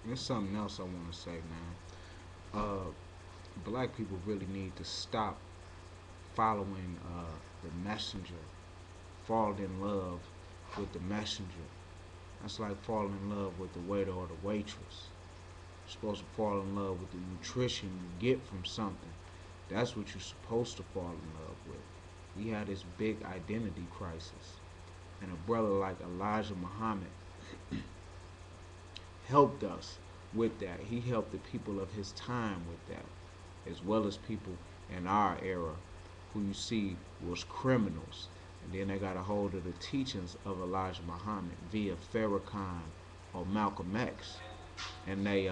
There's something else I want to say, man. Black people really need to stop following the messenger, fall in love with the messenger. That's like falling in love with the waiter or the waitress. You're supposed to fall in love with the nutrition you get from something. That's what you're supposed to fall in love with. We had this big identity crisis. And a brother like Elijah Muhammad helped us with that. He helped the people of his time with that, as well as people in our era who you see was criminals. And then they got a hold of the teachings of Elijah Muhammad via Farrakhan or Malcolm X. And they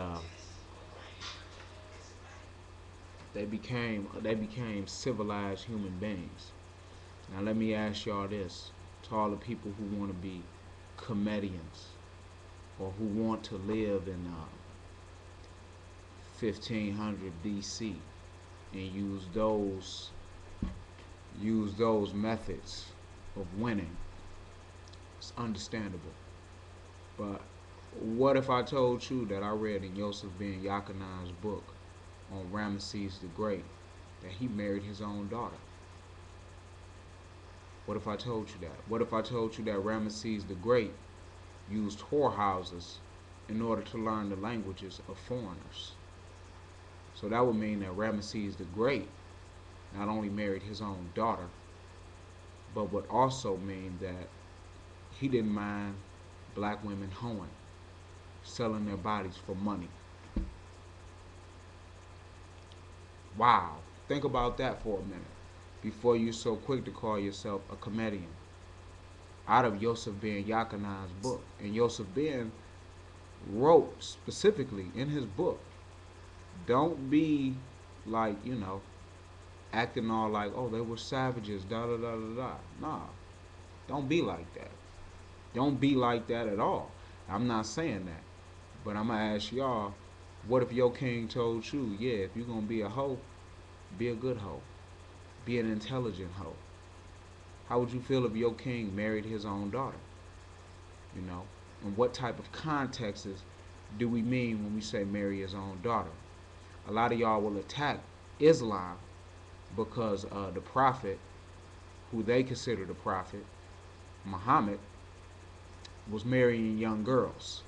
became civilized human beings. Now let me ask y'all this, to all the people who want to be comedians or who want to live in 1500 BC and use those methods of winning. It's understandable. But what if I told you that I read in Yosef ben Yakanan's book on Ramesses the Great that he married his own daughter? What if I told you that? What if I told you that Ramesses the Great used whorehouses in order to learn the languages of foreigners? So that would mean that Ramesses the Great not only married his own daughter, but would also mean that he didn't mind black women hoeing, selling their bodies for money. Wow. Think about that for a minute before you're so quick to call yourself a comedian. Out of Yosef ben Yakanan's book. And Yosef ben wrote specifically in his book, don't be like, acting all like, oh, they were savages, da da da da da. Nah, don't be like that. Don't be like that at all. I'm not saying that. But I'm going to ask y'all, what if your king told you, yeah, if you're going to be a hoe, be a good hoe. Be an intelligent hoe. How would you feel if your king married his own daughter? You know? And what type of contexts do we mean when we say marry his own daughter? A lot of y'all will attack Islam because the prophet, who they consider the prophet, Muhammad, was marrying young girls.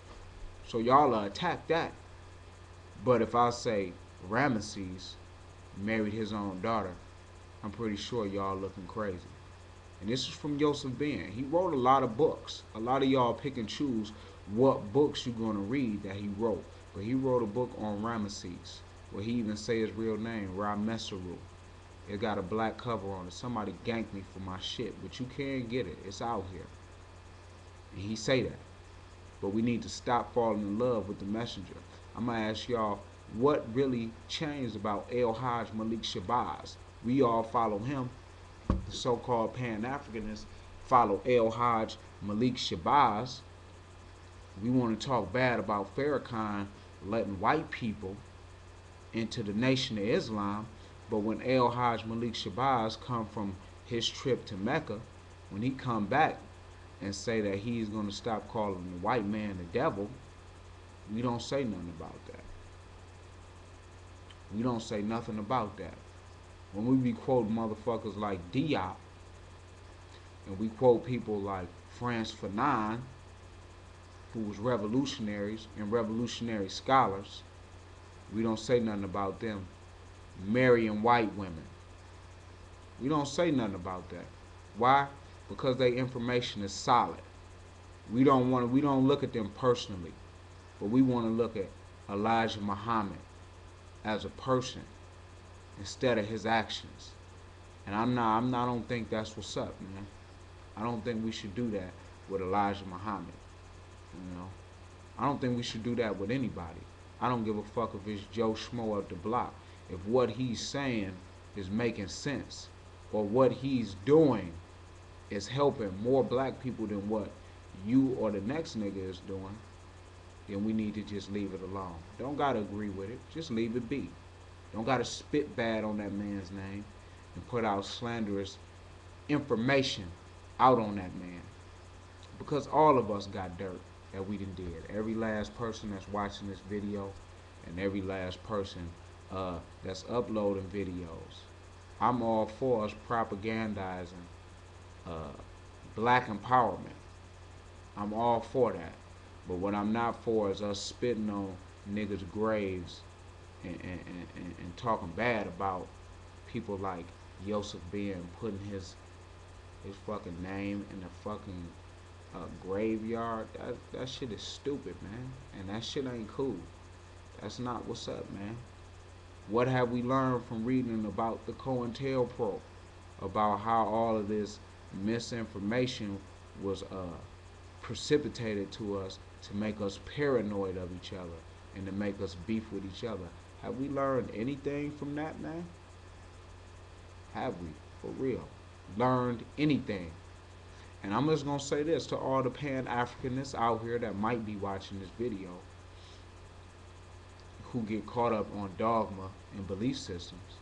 So y'all attack that. But if I say Ramesses married his own daughter, I'm pretty sure y'all looking crazy. And this is from Yosef Ben. He wrote a lot of books. A lot of y'all pick and choose what books you're going to read that he wrote. But he wrote a book on Ramesses, where he even say his real name, Ramesaru. It got a black cover on it. Somebody ganked me for my shit, but you can't get it. It's out here. And he say that. But we need to stop falling in love with the messenger. I'm going to ask y'all, what really changed about El Hajj Malik Shabazz? We all follow him. The so-called Pan-Africanists follow El Hajj Malik Shabazz. We want to talk bad about Farrakhan letting white people into the Nation of Islam, but when El Hajj Malik Shabazz come from his trip to Mecca, when he come back and say that he's going to stop calling the white man the devil, we don't say nothing about that. We don't say nothing about that. When we be quoting motherfuckers like Diop, and we quote people like France Fanon, who was revolutionaries and revolutionary scholars, we don't say nothing about them marrying white women. We don't say nothing about that. Why? Because their information is solid. We don't look at them personally, but we want to look at Elijah Muhammad as a person instead of his actions. And I don't think that's what's up, man. I don't think we should do that with Elijah Muhammad. You know, I don't think we should do that with anybody. I don't give a fuck if it's Joe Schmo up the block. If what he's saying is making sense, or what he's doing is helping more black people than what you or the next nigga is doing, then we need to just leave it alone. Don't gotta agree with it. Just leave it be. Don't gotta spit bad on that man's name and put out slanderous information out on that man. Because all of us got dirt. that we done did. Every last person that's watching this video and every last person that's uploading videos. I'm all for us propagandizing uh, black empowerment. I'm all for that. But what I'm not for is us spitting on niggas' graves and talking bad about people like Yosef Ben putting his fucking name in the fucking graveyard. That shit is stupid, man. And that shit ain't cool. That's not what's up, man. What have we learned from reading about the COINTELPRO? About how all of this misinformation was precipitated to us to make us paranoid of each other and to make us beef with each other. Have we learned anything from that, man? Have we? For real. Learned anything? And I'm just going to say this to all the Pan-Africanists out here that might be watching this video who get caught up on dogma and belief systems.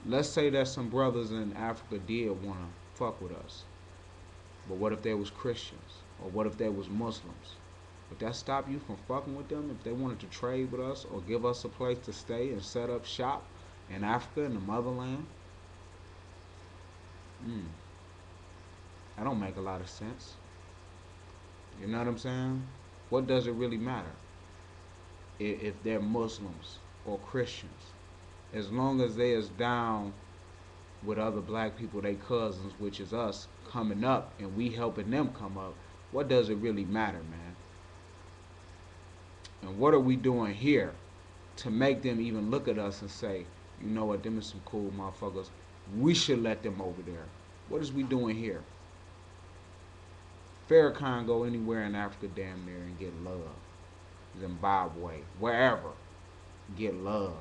Let's say that some brothers in Africa did want to fuck with us. But what if they was Christians? Or what if they was Muslims? Would that stop you from fucking with them if they wanted to trade with us or give us a place to stay and set up shop in Africa, in the motherland? That don't make a lot of sense. You know what I'm saying? What does it really matter if they're Muslims or Christians? As long as they is down with other black people, they cousins, which is us, coming up and we helping them come up, what does it really matter, man? And what are we doing here to make them even look at us and say, you know what, them is some cool motherfuckers, we should let them over there? What is we doing here? Farrakhan go anywhere in Africa damn near and get love. Zimbabwe, wherever, get love.